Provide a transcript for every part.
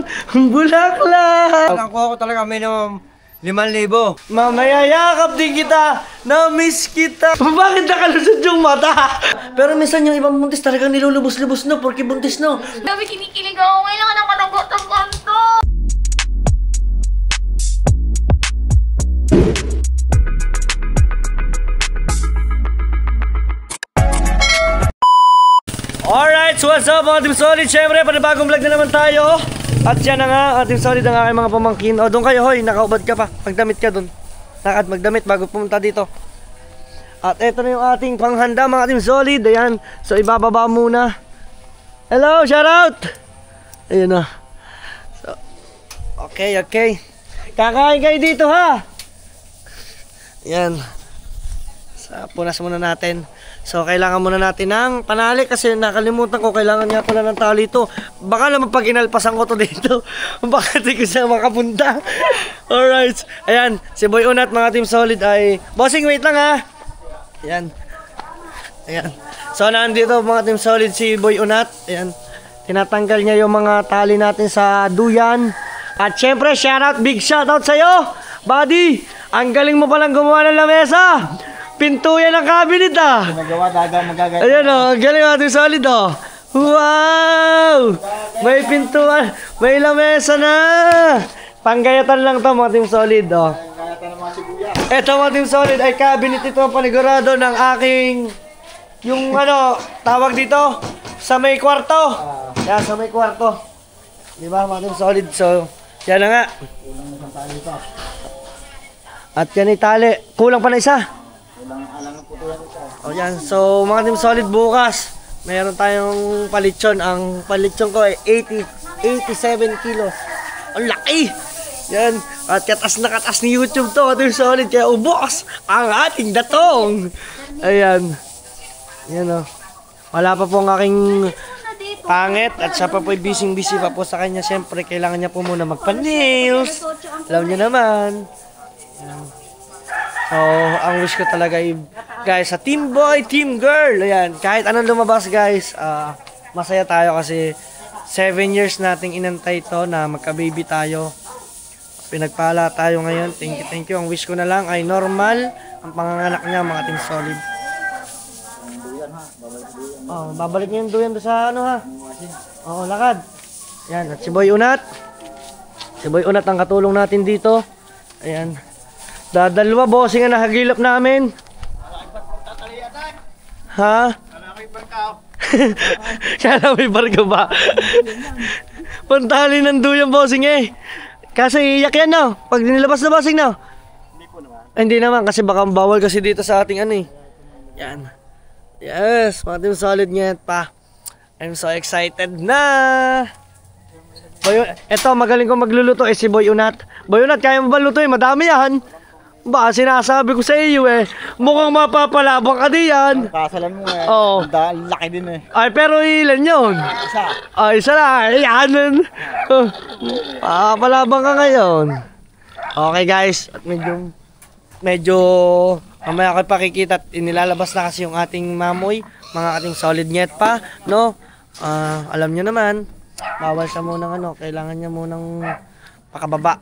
ng bulaklak. Nakuha ko talaga minimum 5,000. Mamayayakap din kita, na-miss kita. Bakit nakalusot yung mata? Pero minsan yung ibang buntis talagang nilulubos-lubos no, porque buntis no. Sabi kinikilig ako, kailangan ako nagot ang kanto. Alright, so what's up mga Team Solid? Siyempre, panibagong vlog na naman tayo. At yan na nga, Team Solid, ang aking mga pamangkin. O, doon kayo, hoy, nakaubad ka pa. Magdamit ka doon. Lakad, magdamit bago pumunta dito. At eto na yung ating panghanda mga Team Solid. Ayan, so ibababa muna. Hello, shout out! Ayun na. So, okay. Kakain kayo dito ha. Ayan. So, punas muna natin. So, kailangan muna natin ng panali kasi nakalimutan ko, kailangan nga pala ng tali ito. Baka naman pag inalpasan ko to dito, baka di ko siya makapunta. Alright. Ayan, si Boy Unat mga Team Solid ay... Bossing, wait lang ha. Ayan. So, nandito mga Team Solid si Boy Unat. Ayan. Tinatanggal niya yung mga tali natin sa duyan. At syempre, shoutout, big shoutout sa'yo, buddy. Ang galing mo palang gumawa ng lamesa. Pinto yan ang cabinet ah. Magagaya. Ayan o, galing natin solid o. Wow! May pintuan, may lamesa na. Panggayatan lang to mga Team Solid o. Ito mga Team Solid ay cabinet ito panigurado ng aking, yung ano, tawag dito, sa may kwarto. Yan, sa may kwarto. Diba mga Team Solid? So, yan na nga. At yan itali. Kulang pa na isa. O yan, so mga Team Solid, bukas mayroon tayong palitsyon. Ang palitsyon ko ay 87 kilos. Ang laki! Yan, at katas na katas ni YouTube to mga Team Solid. Kaya ubos ang ating datong. Ayan. Yan o. Wala pa po ang aking pangit. At siya pa po busy pa po sa kanya. Siyempre kailangan niya po muna magpa-nails. Alam niyo naman. Yan. So, ang wish ko talaga ay, guys, sa team boy, team girl, ayan, kahit anong lumabas guys, masaya tayo kasi 7 years nating inantay to na magka-baby tayo. Pinagpala tayo ngayon, thank you. Ang wish ko na lang ay normal ang panganganak niya mga Team Solid. Oh, babalik niyo yung duyan doon sa ano ha. Oo, lakad. Yan, at si Boy Unat. Si Boy Unat ang katulong natin dito. Ayan. Dadalwa bossing ang nakagilap namin. Ha? Kala may barko ba? Pantali ng duyan bossing eh. Kasi iyak yan no. Pag nilabas na bossing no. Hindi po naman. Hindi naman kasi baka bawal kasi dito sa ating ano eh. Yan. Yes, mga Team Solid ngayon pa. I'm so excited na. Boy, eto magaling ko magluluto eh si Boy Unat. Boy Unat, kaya mo ba lutuin? Madami yan. Ba, sinasabi ko sa iyo eh. Mukhang mapapalabang ka diyan. Kasalan mo eh. Oo. Laki din eh. Ay, pero ilan yun? Isa. Ay, isa lang. Ayan. Palabang ka ngayon. Okay guys. At medyo mamaya ko pakikita at inilalabas na kasi yung ating mamoy. Mga ating solid net pa. No? Alam nyo naman. Bawal siya munang ano. Kailangan niya munang pakababa.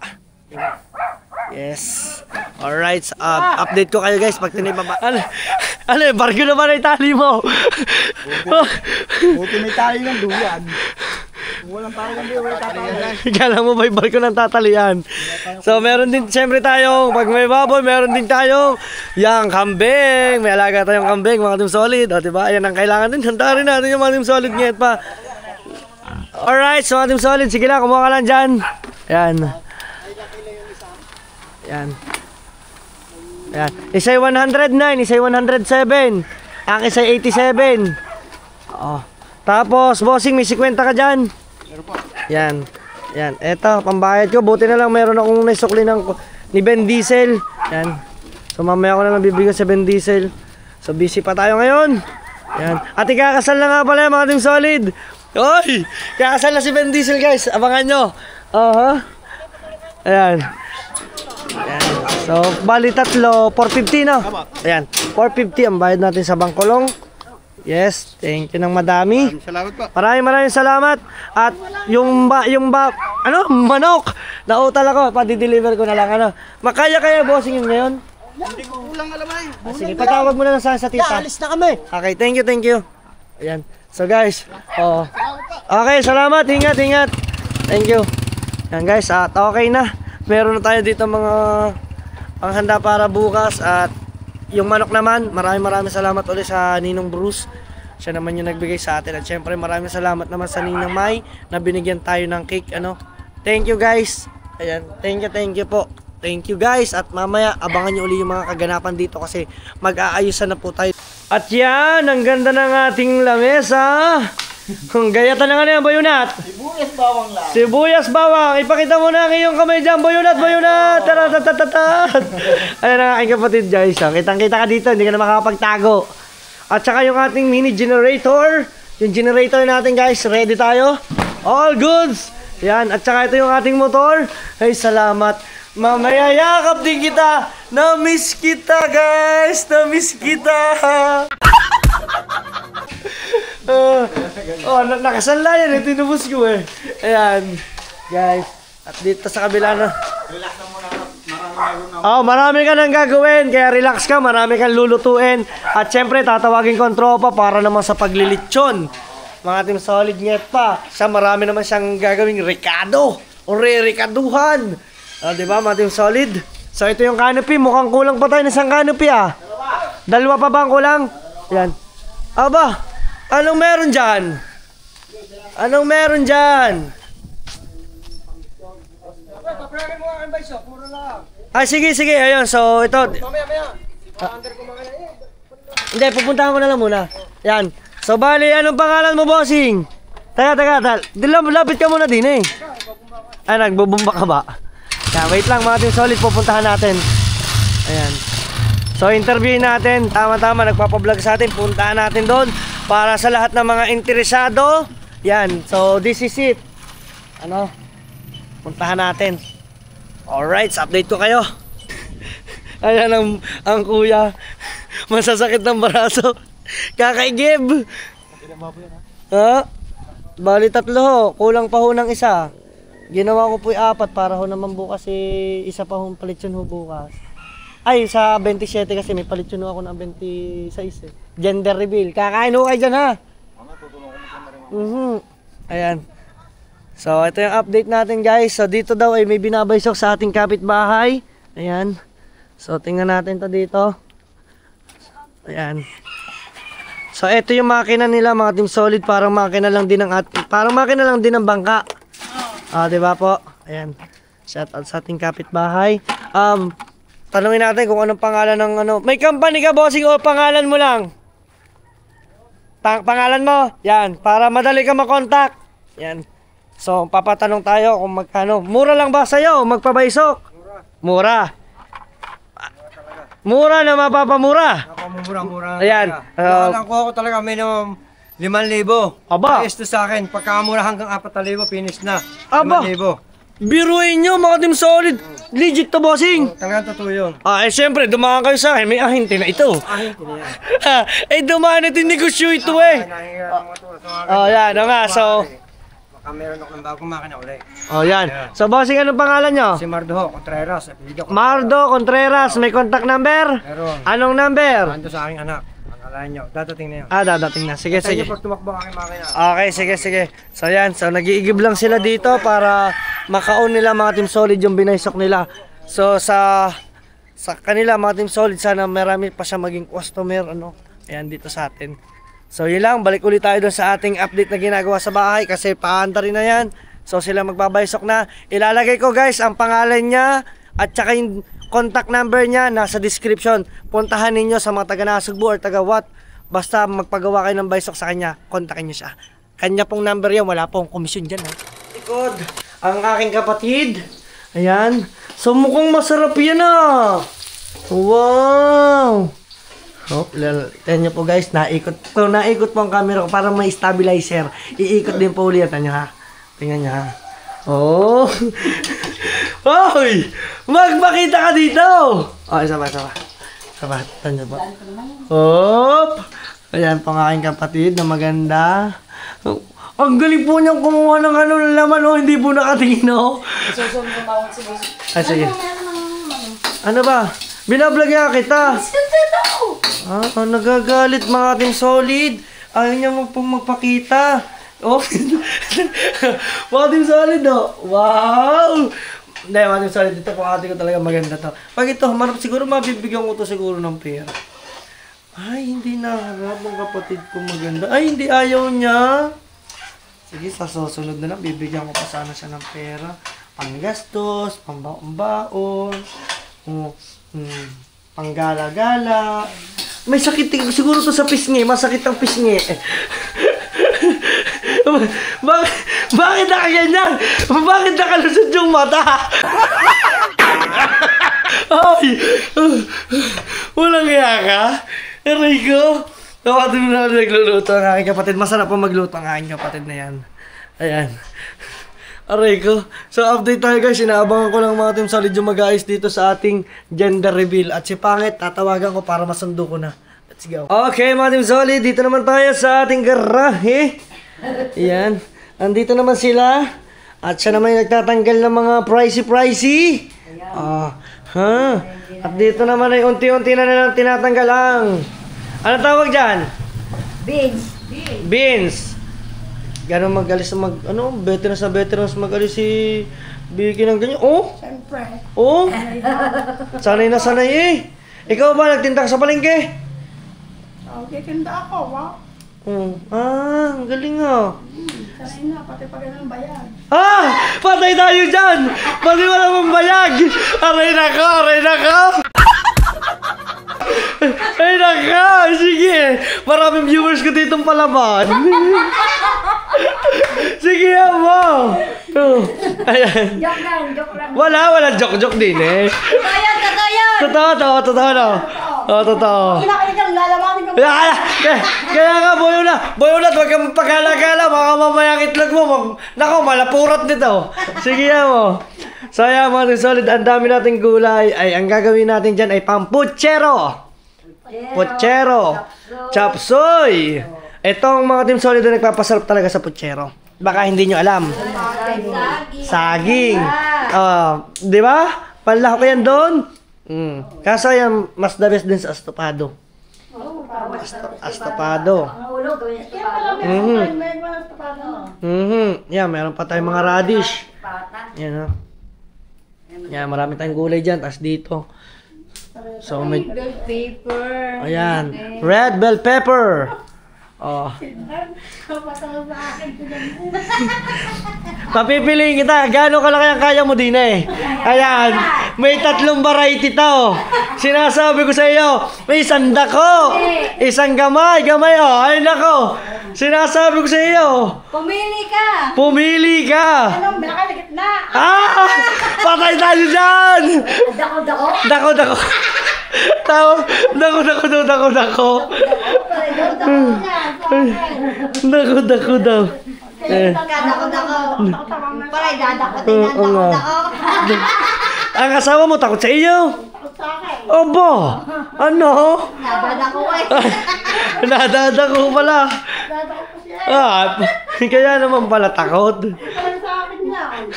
Yes. Alright, update ko kayo guys pag tinibaba. Ano eh, barko naman ay tali mo. Buti may tali ng duyan. Kung walang tali ng duyan, walang tatalian. Kala mo may barko ng tatalian. So meron din siyempre tayo, pag may baboy, meron din tayo yang kambing. May alaga tayong kambing mga Team Solid. O diba, ayan ang kailangan din. Handa rin natin yung mga Team Solid ngayon pa. Alright, so mga Team Solid, sige lang, kumuha ka lang dyan. Ayan. Yan. Yan. Isa'y 109, isa'y 107. Ang isa'y 87. Oh. Tapos, bossing, may 50 ka dyan. Yan. Yan. Eto, pambayad ko. Buti na lang meron akong naisukli ni Ben Diesel. Yan. So, mamaya ko na lang bibigyan sa Ben Diesel. So, busy pa tayo ngayon. Yan. At ikakasal na nga pala mga Team Solid. Oy! Kakasal na si Ben Diesel guys. Abangan nyo. Ayan. Ayan. So, bali tatlo, 450 no? Ayan, 450 ang bayad natin sa Bangkolong. Yes, thank you ng madami. Salamat po. Maraming salamat. At yung manok. Nautal ako, pa-deliver ko na lang Makaya bossing yun ngayon. Hindi ko kulang alam ay. Sige, patawag mo na lang sa tita. Alis na kami. Okay, thank you. Ayan. So guys, okay, salamat. Ingat. Thank you. Ayan guys, at okay na. Meron na tayo dito mga panghanda para bukas at yung manok naman, maraming salamat ulit sa Ninong Bruce. Siya naman yung nagbigay sa atin. At syempre maraming salamat naman sa Ninang Mai na binigyan tayo ng cake. Thank you guys. Ayan, thank you po. Thank you guys. At mamaya abangan nyo ulit yung mga kaganapan dito kasi mag-aayusan na po tayo. At yan, ang ganda ng ating lamesa. Kung gayatan na nga na yan, Boyunat. Sibuyas bawang lang. Sibuyas bawang. Ipakita mo na ang iyong kamay dyan, Boyunat. Taratatatat. Ayan ang aking kapatid, guys. Kitang-kita ka dito, hindi ka na makakapagtago. At saka yung ating mini generator. Yung generator natin, guys. Ready tayo? All goods. Yan. At saka ito yung ating motor. Ay, salamat. Mamaya yakap din kita. Na-miss kita, guys. Na-miss kita. Nakasanla yan. Tinubos ko eh. Ayan. Guys. At dito sa kabila na. Relax na muna. Marami ka nang gagawin. Kaya relax ka. Marami kang lulutuin. At syempre, tatawagin ko ang tropa para naman sa paglilitsyon. Mga team solid nyet pa. Siya marami naman siyang gagawing rekado. O re-rekaduhan. Diba mga team solid? So ito yung canopy. Mukhang kulang pa tayo ng isang canopy Dalawa pa ba ang kulang? Yan. Aba, anong meron dyan? Ay, sige. Ayun, so ito. Hindi, pupuntahan ko na lang muna. Yan. So, bali, anong pangalan mo, bossing? Teka. Lapit ka muna din eh. Ay, nagbubumba ka ba? Yan, wait lang mga team solid, pupuntahan natin. Ayan. So, interviewin natin. Tama, nagpapablog sa atin. Puntahan natin doon para sa lahat ng mga interesado. Yan. So, this is it. Puntahan natin. Alright, update ko kayo. Ayan ang kuya. Masasakit ng braso. Kakaigib. Bali 3 ho. Kulang pa ho ng isa. Ginawa ko po 4 para ho naman bukas isa pa ho palitsyon ho bukas. Ay, sa 27 kasi may palitsyon ho ako ng 26 Gender reveal. Kakain ho kayo dyan ha. Ayan. So, ito yung update natin guys. So, dito daw ay may binabaysok sa ating kapitbahay. Ayan. So, tingnan natin to dito. Ayan. So, ito yung makina nila mga team solid. Parang makina lang din ng bangka. Diba po? Ayan. Shout out sa ating kapitbahay. Tanungin natin kung anong pangalan ng May company ka bossing o pangalan mo lang? Pangalan mo? Yan. Para madali ka makontak. Yan. So, papatanong tayo kung magkano. Mura lang ba sa'yo? Magpabaysok? Mura. Mura na mapapamura. Mura. Ayan. Alam ko ako talaga minimum 5,000. Aba. Ayos to sa akin. Pagkamura hanggang 4,000, finish na. Aba. 5,000. Biruin nyo mga team solid. Legit to bossing. Talagang totoo yun. Siyempre, dumaan kayo sa akin. May ahente na ito. Ahente na yan. Dumaan natin negosyo ito eh. Yan. Nga. So, baka meron ako ng bagong makina ulit. yan. So, bossing, anong pangalan nyo? Si Mardo Contreras. Mardo Contreras. May contact number? Meron. Anong number? Ando sa aking anak. Akalain nyo. Dadating na yun. Dadating na. Sige. Sa inyo pag tumakbo ang aking makina. Okay, sige. So yan, so nag-iigib lang sila dito para makaon nila mga team solid yung binaysok nila. So sa kanila mga team solid, sana marami pa siya maging customer ayan dito sa atin. So yun lang, balik ulit tayo doon sa ating update na ginagawa sa bahay kasi paanda rin na yan. So sila magbabaysok na. Ilalagay ko guys ang pangalan niya at saka yung contact number niya nasa description. Puntahan ninyo sa mga taga Nasugbu or taga Wat. Basta magpagawa kayo ng baysok sa kanya, kontakin niyo siya. Kanya pong number yan, wala pong komisyon dyan ha. Likod, ang aking kapatid. Ayan. So mukhang masarap yan Wow. Tignan nyo po guys, naikot po ang camera ko para may stabilizer. Iikot din po ulit nyo ha. Tingnan nyo ha. Oh. Hoy! Magpakita ka dito! Isa ba? Tignan nyo po. Hop! Ayan po ang aking kapatid na maganda. Ang galing po niyang kumuha ng ano ng laman, oh. Hindi po nakatingin, oh. Ah, sige. Ano ba? Binablog niya kita. Nagagalit mga Team Solid. Ayaw niya magpakita. Oh. Mga Team Solid, oh. Wow! Hindi, mga Team Solid. Dito po ate ko talaga maganda to. Pag ito, siguro mabibigyan ko to siguro ng pera. Ay, hindi naharap ng kapatid ko maganda. Ay, hindi ayaw niya. Sige, sa susunod na lang, bibigyan ko pa sana siya ng pera. Panggastos, pambaon, panggala-gala. May sakit siguro to sa pisngi. Masakit ang pisngi. Bakit nakaganyan? Bakit nakalusot yung mata? Ay! Walang kaya ka? Aray ko! Kapatid mo na nagluluto ang aking kapatid. Masarap po magluto ang aking kapatid na yan. Ayan. Aray ko. So update tayo guys. Inaabangan ko lang mga Team Solid yung mag-aayos dito sa ating gender reveal. At si Pangit, tatawagan ko para masundo ko na. Let's go. Okay mga Team Solid. Dito naman tayo sa ating garahe. Ayan. Andito naman sila. At siya naman yung nagtatanggal ng mga pricey. At dito naman ay unti-unti na nilang tinatanggal ang... Ano tawag dyan? Beans. Gano'n magalis na veterans magalis si Vicky ng ganyan. Oh? Siyempre. Oh? Sanay na sanay eh. Ikaw ba nagtinda ka sa palengke? Titinda ako, wow. Ang galing ah. Sanay na, pati pag ng bayag. Patay tayo dyan! Pati wala mong bayag! Aray nako! Ay naka! Sige! Maraming viewers ko ditong palaban. Sige mo! Ayan. Joke lang. Wala joke din eh. Totoo yan! Totoo no? Totoo. Kinakailang lalamanin ko. Kaya nga, boyonat, huwag kang pagkala-kala, baka mamaya itlog mo, nako, malapurat nito. Sige mo. So, ayan, mga Team Solid, ang dami nating gulay, ay ang gagawin natin dyan ay pamputsero. Putsero. Chapsoy. Itong mga Team Solid na nagpapasarap talaga sa putsero. Baka hindi nyo alam. Saging. Di ba? Panlako yan doon. Kaso yan, mas the best din sa astopado. Astopado. Yan, meron pa tayong mga radish. Yan, yan, marami tayong gulay dyan. Tapos dito. So, may... Ayan. Red bell pepper. Papipiliin kita. Gano'n kalaki ang kaya mo din eh. Ayan. May 3 variety to. Sinasabi ko sa iyo. May isang dako. Isang gamay. Ay nako. Sinasabi ko sa iyo. Pumili ka. Anong malaki na gitna? Patay tayo dyan. Dako. Dako daw. Palay dadakotin na dako. Ang asawa mo takot sa iyo? Obo! Ano? Nadadako eh. Nadadako pala. Kaya naman pala takot. Parang sa akin yan.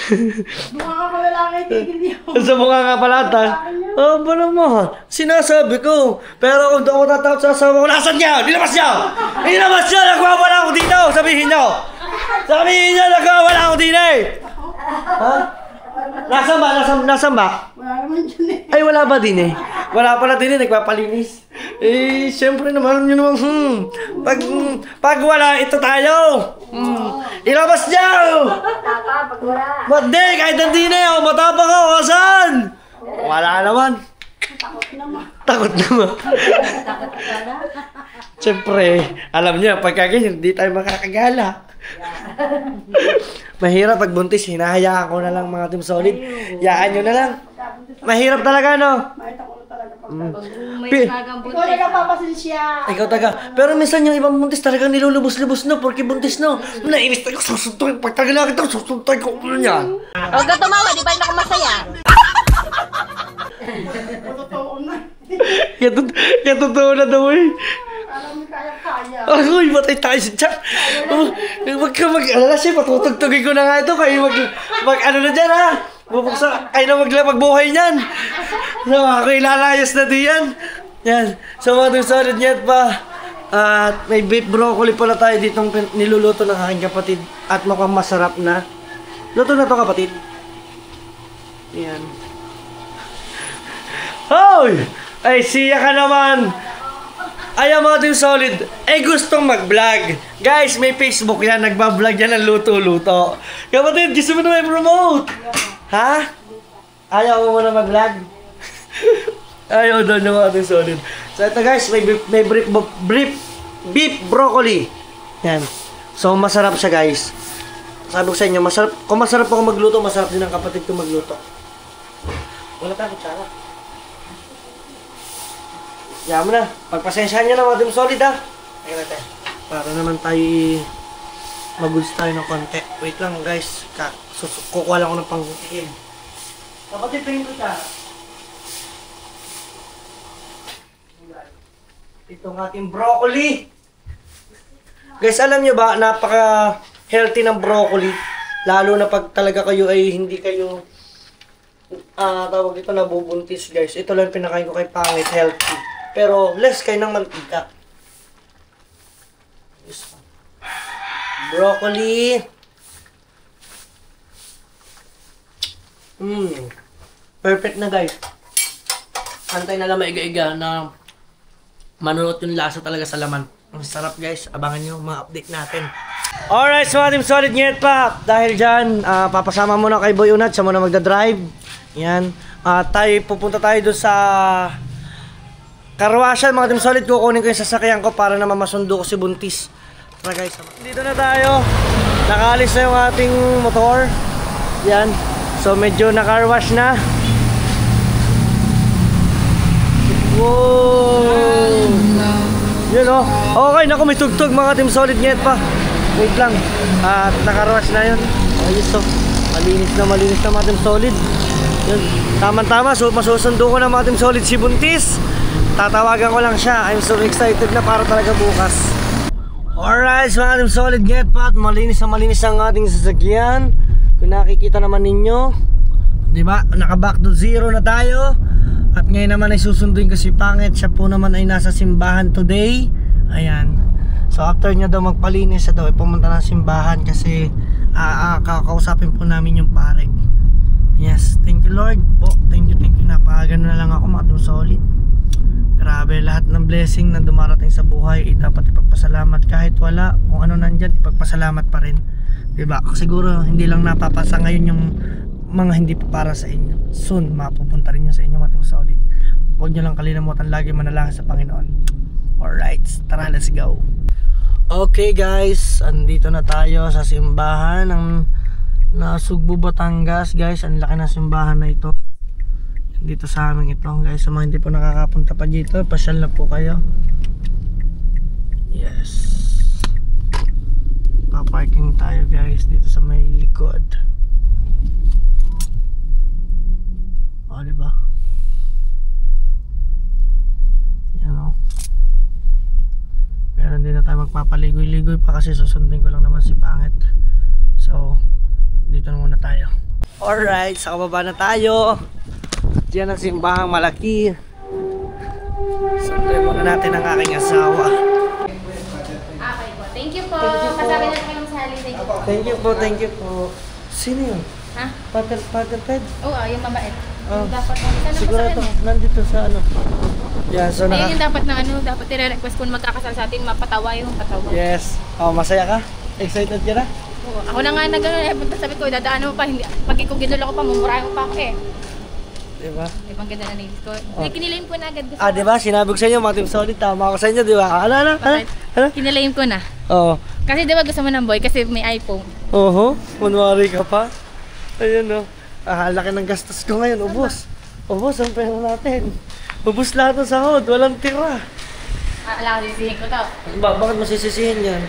Bunga ko na lang ay tigil niyo. Sa mukha nga pala ba naman? Sinasabi ko. Pero kung doon ako tatakot sa asawa ko, nasan niya? Nilabas niya! Nagwawala ako dito! Sabihin niyo, nagwawala ako dito eh! Nasaan ba? Wala naman dyan eh. Ay, wala ba din eh? Wala pala din eh, nagpapalinis. Eh, syempre naman, alam nyo naman, pag wala, ito tayo. Ilabas niyo! Pag wala. Hindi, kahit nandun eh, matapang ako, asan? Wala naman. Takot naman. Siyempre, alam niyo, pagka ganyan, hindi tayo makakagala. Mahirap pag buntis, hinahayaan ko na lang mga Team Solid. Yaan nyo na lang. Mahirap talaga, no? Ikaw na kapapasensya. Ikaw taga. Pero minsan yung ibang buntis talagang nilulubos-lubos na porque buntis no. Nainis tayo, susuntoy. Pag tagal na kita, susuntoy ko ulo niya. Huwag ka tumawa, di ba yung nakamasaya? Kaya totoo na daw eh. Alam mo kaya-kaya. Agoy, matay tayo sa Jack. Huwag ka mag-alala siya, patutugtugin ko na nga ito. Kayo ano na dyan ha. Bubuksa, kayo na magbuhay niyan. So, ako ilalayas na din yan. Yan. So, mga solid niyan pa. At may beef broccoli pala tayo ditong niluluto ng aking kapatid. At mukhang masarap na. Luto na to kapatid. Yan. Hoy! Ay, siya ka naman! Ayaw mga Team Solid, gustong mag-vlog. Guys, may Facebook yan, nagbablog yan ng luto-luto. Kapatid, gusto mo na may promote? Ha? Ayaw mo muna mag-vlog? Ayaw daw niya mga Team Solid. So ito guys, may beef broccoli. Yan. So masarap siya guys. Sabi ko sa inyo, masarap. Kung masarap ako magluto, masarap din ang kapatid ko magluto. Wala tayong kutsara. Yan mo na. Pagpasensyahan nyo na mga Team Solid ha. Ayun natin. Para naman tayo mag-goods tayo ng konti. Wait lang guys. Kukuha lang ako ng pangkutikin. Kapatid, tingin ko siya. Itong ating broccoli. Guys, alam nyo ba, napaka-healthy ng broccoli. Lalo na pag talaga kayo ay hindi kayo tawag ito nabubuntis guys. Ito lang pinakain ko kay pangit, healthy. Pero less kayo ng mantika. Broccoli. Perfect na guys. Antay na lang maiga-iga na manunot yung lasa talaga sa laman. Ang sarap guys. Abangan nyo mga update natin. Alright, so mga Team Solid ngayon pa. Dahil dyan, papasama muna kay Boy Unat. Siya muna magdadrive. Yan. Pupunta tayo doon sa Karwasyan mga Team Solid. Kukunin ko yung sasakyan ko para naman masundo ko si Buntis. Tara guys. Dito na tayo. Nakaalis na yung ating motor. Yan. So medyo nakarwash na. Wow. Yun o. Okay, naku may tugtog mga Team Solid ngayon pa. Wait lang. At nakarwash na yun. Ayos to. Malinis na mga Team Solid. Yun. Tama-tama. So masusundo ko na mga Team Solid si Buntis. Tatawagan ko lang siya. I'm so excited na para talaga bukas. Alright, so mga Team Solid get pat. Malinis ang ating sasakyan. Kung nakikita naman ninyo, diba? Naka-back to zero na tayo. At ngayon naman ay susunduin ko si Pangit. Siya po naman ay nasa simbahan today. Ayan. So after niya daw magpalinis, siya daw ay pumunta ng simbahan kasi kakausapin po namin yung pare. Yes, thank you Lord po. Thank you. Napakagano na lang ako mga Team Solid. Grabe, lahat ng blessing na dumarating sa buhay dapat ipagpasalamat. Kahit wala, kung ano nandyan, ipagpasalamat pa rin. Diba? Siguro hindi lang napapasa ngayon yung mga hindi pa para sa inyo. Soon, mapupunta rin yun sa inyo mga Team Solid. Huwag nyo lang kalimutan lagi manalangin sa Panginoon. Alright, tara, let's go. Okay guys, andito na tayo sa simbahan ng Nasugbu, Batangas. Guys, ang laki ng simbahan na ito. Dito sa amin ito guys. Sa mga hindi po nakakapunta pa dito, pasyal na po kayo. Yes. Paparking tayo guys dito sa may likod. O diba? Yan o. Pero hindi na tayo magpapaligoy-ligoy pa kasi susundin ko lang naman si Pangit. So dito na muna tayo. Alright, sa kababa na tayo. Diyan ang simbahang malaki. Sundin muna natin ang aking asawa. Okay po. Thank you po. Masabi na kayo sa holiday ko. Thank you po. Sino yun? Ha? Pater Ted? Oo, yung mabait. Oh. Yung dapat na Sigurado, nandito sa ano. Yeah, so ayun yung dapat na ano, dapat i-request kung magkakasal sa atin, mapatawa yung patawa. Yes. Oh, masaya ka? Excited ka na? Oo. Ako na nga na gano'n, sabi ko, dadaan mo pa, hindi, pag ikaw ginula ko pa, mumurahin mo pa ako eh. Diba? Ibang ganda na nails ko. Kinilaim ko na agad. Gusto Diba? Sinabi ko sa inyo, mga Team Solid, tama ako sa inyo, diba? Ano? Kinilaim ko na. Oo. Kasi diba gusto mo ng boy, kasi may iPhone. Kunwari ka pa. Ayun o. Laki ng gastos ko ngayon, ubos. Ubos ang pera natin. Ubos lahat ng sahod, walang tira. Alam ko, sisihin ko to. Bakit masisisihin yan?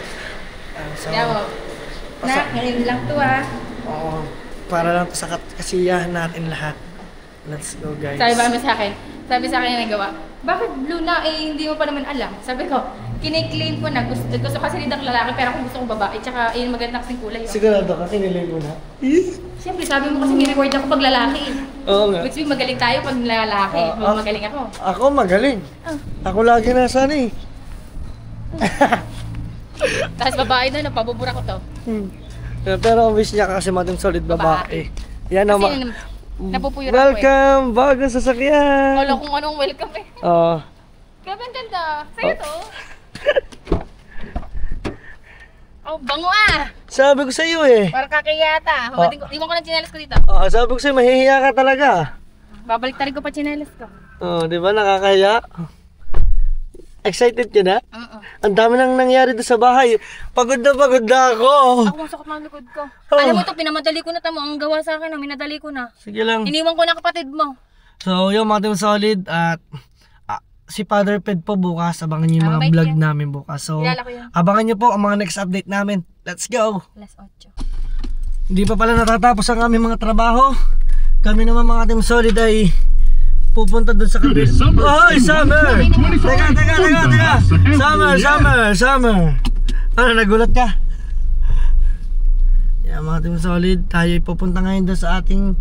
Diba mo? Ngayon lang to Oo. Para lang sa kasiyahan natin lahat. Let's go guys. Sabi sa akin yung nagawa, bakit blue na eh hindi mo pa naman alam? Sabi ko, kiniklaim ko na gusto kasi nitang lalaki pero kung gusto kong babae tsaka yun maganda kasing kulay. Oh. Sigurado ka, kinilay mo na? Siyempre sabi mo kasi ni-reward ako pag lalaki. Oo nga. Which means magaling tayo pag lalaki. Magaling ako. Ako magaling. Ako lagi nasa ano eh. Tapos babae na, napabubura ko to. Pero ang wish niya kasi Team Solid babae. Yan Kasi naman. napupuyura ako eh. Welcome! Bagong sasakyan! Wala kung anong welcome eh. Oo. Grabe ang ganda. Sa'yo to. Oh, bango ah! Sabi ko sa iyo eh. Parang kakiyata. Iwan ko ng tsinelas ko dito. Sabi ko sa'yo, mahihiya ka talaga. Babalik tarin ko pa tsinelas ko. Di ba? Nakakahiya. Excited ka na? Ang dami nang nangyari doon sa bahay. Pagod na ako. Ako ang sakit ng likod ko. Alam mo to, pinamadali ko na tamo. Ang gawa sa akin, minadali ko na. Sige lang. Iniwan ko na kapatid mo. So, yung Team Solid at si Father Ped po bukas. Abangan niyo yung mga vlog namin bukas. So, Kilala ko yun. abangan niyo po ang mga next update namin. Let's go! Alas 8. Hindi pa pala natatapos ang aming mga trabaho. Kami naman mga Team Solid ay pupunta doon sa kabila. Oh, summer! Teka! Summer! Ano, nagulat ka? Yeah, mga Team Solid, tayo ay pupunta ngayon doon sa ating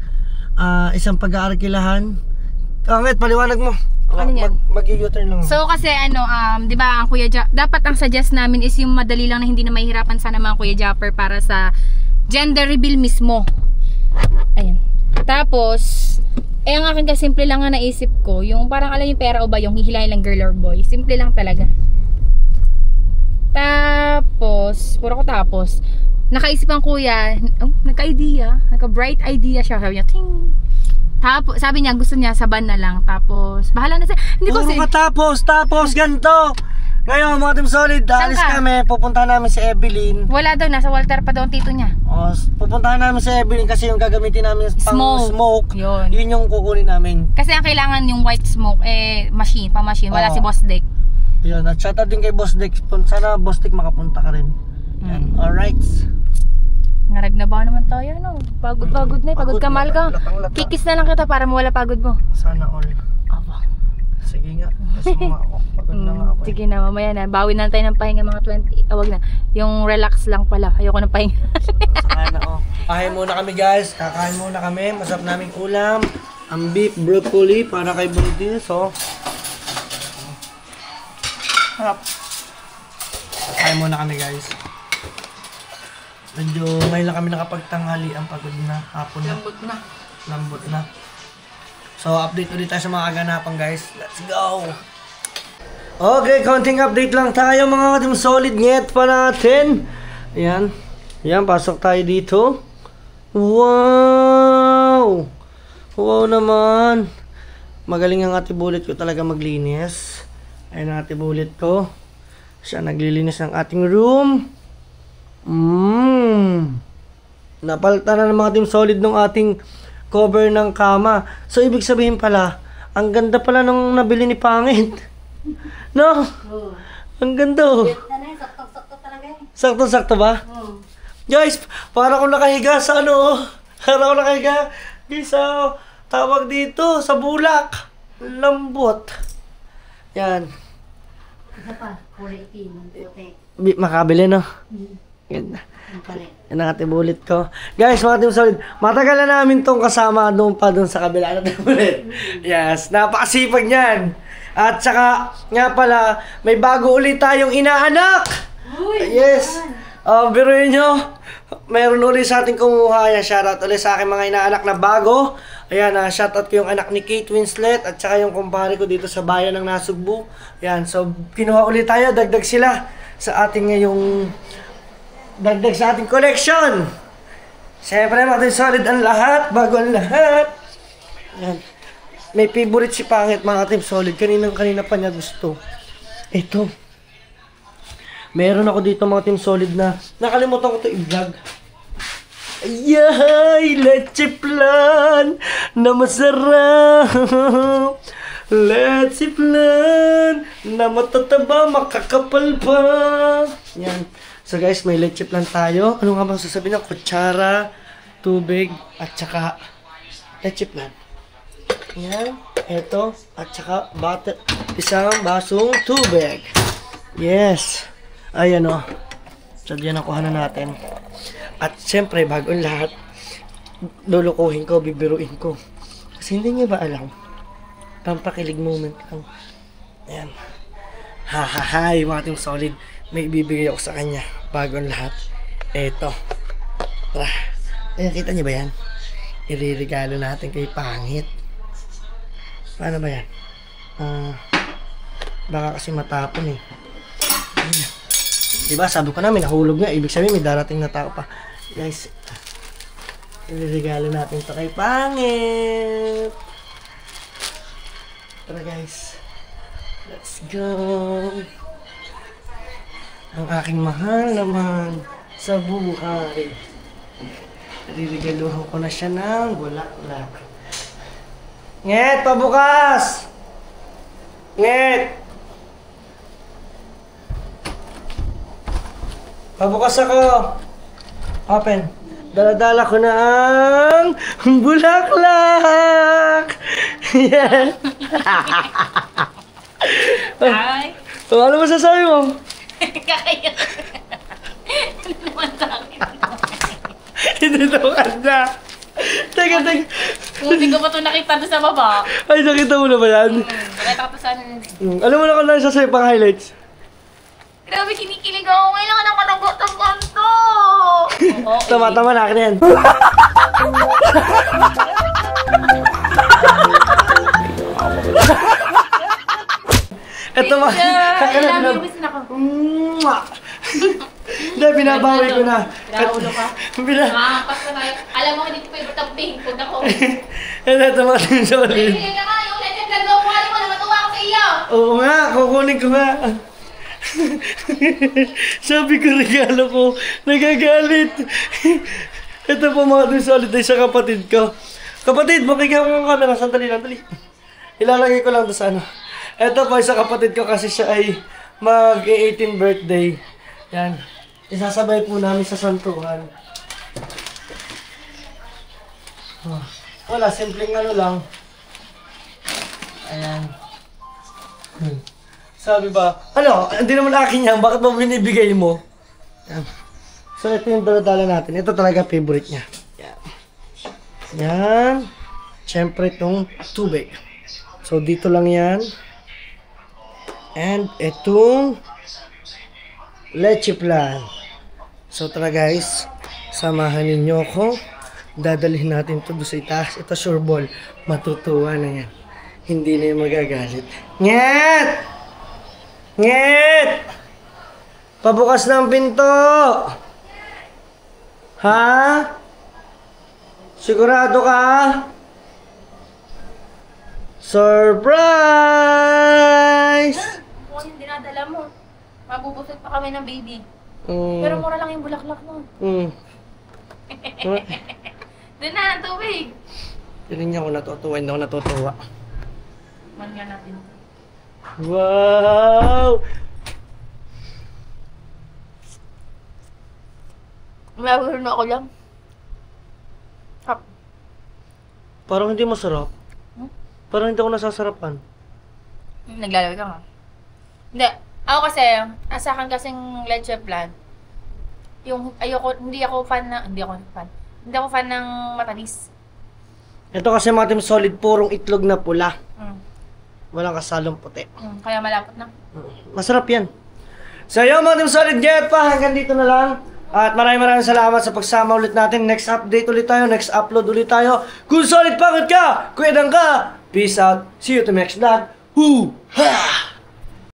isang pag-aarkilahan. Angit, paliwanag mo. Ano yan? Mag-u-turn lang. So kasi di ba ang Kuya dapat ang suggest namin is yung madali lang na hindi na mahihirapan sana mga Kuya Japper para sa gender reveal mismo. Ayan. Tapos, ang akin kasi simple lang nga naisip ko, yung parang alam yung pera o ba yung hihilahin lang girl or boy. Simple lang talaga. Tapos, puro ko tapos. Nakaisip ang kuya, nagka-idea, nagka-bright idea siya. Sabi niya, ting! Tapos, sabi niya, gusto niya sa van na lang. Tapos, bahala na siya. Hindi ko Puro ka tapos, ganito. Ngayon, mga Team Solid, alis kami, pupunta namin si Evelyn. Wala daw, nasa Walter pa daw ang tito niya. Pupuntahan namin si Evelyn kasi yung gagamitin namin pang smoke. Yun yung kukunin namin. Kasi ang kailangan yung white smoke, pang machine. Wala si Boss Dick. Yun, at shoutout din kay Boss Dick. Sana Boss Dick makapunta ka rin. Yan, alright. Ngarag na ba naman tayo, no? Pagod na eh. Pagod ka, mahal ka. Kikis na lang kita para mawala pagod mo. Sana all. Aba. Sige nga. Kasi mga ako. Pagod na nga ako. Sige na, mamaya na. Bawi na tayo ng pahinga mga 20. Wag na. Yung relax lang pala. Ayoko ng pahinga. Sana Kain muna kami guys. Kakain muna kami. Masarap naming ulam. Ang beef broccoli para kay Brody. So, harap. Kain muna kami guys. Medyo ngayon lang kami nakapagtanghali. Ang pagod na. Hapon na. Lambot na. So, update ulit tayo sa mga kaganapan guys. Let's go! Okay, konting update lang tayo mga Team Solid. Nyet pa natin. Ayan. Ayan, pasok tayo dito. Wow! Wow naman. Magaling ang ate Bullet ko talaga maglinis. Ayan ang ate Bullet ko. Siya naglilinis ng ating room. Napalitan na ng mga Team Solid ng ating cover ng kama. So, ibig sabihin pala, ang ganda pala nung nabili ni Pangit. No? Ang ganda oh. Sakto-sakto talaga eh. Sakto-sakto ba? Guys, para akong nakahiga sa ano. Para akong nakahiga. Guys, tawag dito sa bulak. Lambot. Yan. Isa pa, 418. Puti. Makabili no? Ganda. Yan ang ate Bullet ko. Guys, mga Team Solid, matagal na namin tong kasama doon pa doon sa kabila ng Bullet. Yes, napakasipag niyan. At saka, nga pala, may bago ulit tayong inaanak. Yes. Biruin nyo, mayroon ulit sa ating kumuha. Ayan, shoutout ulit sa aking mga inaanak na bago. Ayan, shoutout ko yung anak ni Kate Winslet at saka yung kumpare ko dito sa bayan ng Nasugbu. Ayan, so kinuha ulit tayo, dagdag sila sa ating ngayong dagdag sa ating collection. Siyempre, mga Solid ang lahat, bago ang lahat. Ayan. May favorite si Pangit, mga Team Solid. Kanina pa niya gusto. Ito. Meron ako dito mga Team Solid na nakalimutan ko ito i-vlog. Ayay! Leche plan na masarap. Leche plan na matataba, makakapal pa. Yan. So guys, may leche plan tayo. Ano nga ba sasabihin ng kutsara, tubig, at saka leche plan. Yan. Ito. At saka isang basong tubig. Yes. Ayan o. So, diyan nakuha na natin. At siyempre, bago ang lahat, lulukuhin ko, bibiruin ko. Kasi hindi niya ba alam? Pampakilig moment lang. Ayan. Ha, yung ating solid. May ibibigay ako sa kanya. Bago ang lahat. Eto. Tara. Ayan, kita niyo ba yan? Iririgalo natin kay Pangit. Paano ba yan? Baka kasi matapon eh. Ayan. Diba, sabi ko namin, nahulog nga. Ibig sabihin, may darating na tao pa. Guys, iririgalo natin to kay Pangit. Tara guys. Let's go. Ang aking mahal naman sa buhay. Ririgaluhan ko na siya ng bulaklak. Nget, pabukas! Nget! Pabukas ako. Open. Dala-dala ko na ang bulaklak. Yeah. Ay. Oh, ano masasabi mo? Kaya. Hindi naman sa akin. Hindi daw kanda. Teka. Hindi ko pa ito nakita doon sa baba. Ay, nakita mo na ba yan? Nakita ko pa sa ano. Alam mo na kung ano sasabi pang highlights? Grabe, kinikilig ako. Kailangan ako managot ng kanto. Tama, na akin yan. Ito ma. Hindi, binabawi ko na. Pinaulo ka. Nakakampas na tayo. Alam mo, hindi ko favorite ang pink. Huwag ako. Ito mga team solid. Kaya ka nga, yung legend na gawa mo na matuwa ako sa iyo. Oo nga, kukunin ko nga. Sabi ko regalo ko, nagagalit. Ito po mga team solid ay sa kapatid ko. Kapatid, makikita mo ang camera. Sandali lang, dali. Ilalagay ko lang doon sa ano. Ito po sa kapatid ko kasi siya ay mag-18 birthday. Yan. Isasabay po namin sa santuhan. Oh. Wala, simpleng ano lang. Ayan. Sabi ba, ano, hindi naman akin yan, bakit mo binibigay mo? Yan. So ito yung dala-dala natin. Ito talaga favorite niya. Yan. Yan. Siyempre itong tubig. So dito lang yan. And itong leche plan. So tara guys, samahan ninyo ako. Dadalhin natin ito doon sa itaas. Ito sure ball. Matutuwa na yan. Hindi na yung magagalit. Nget! Nget! Pabukas ng pinto! Ha? Sigurado ka? Surprise! Kung yung dinadala mo, mabubusog pa kami ng baby. Pero mura lang yung bulaklak mo. Doon na, ang tubig. Hindi niya ako natutuwa, hindi ako natutuwa. Man nga natin. Wow! Mayroon na ako lang. Hap. Parang hindi masarap. Parang hindi ako nasasarapan. Naglalaway ka nga. Hindi. Ako kasi, sa akin kasing leche plan, yung ayoko, hindi ako fan ng matamis. Ito kasi mga team solid, purong itlog na pula. Mm. Walang kasalong puti. Kaya malapot na. Masarap yan. So yun mga team solid, get pa. Hanggang dito na lang. At maraming salamat sa pagsama ulit natin. Next update ulit tayo. Next upload ulit tayo. Kung solid pangit ka, kuya ka. Peace out. See you to the next vlog. Hoo! Ha!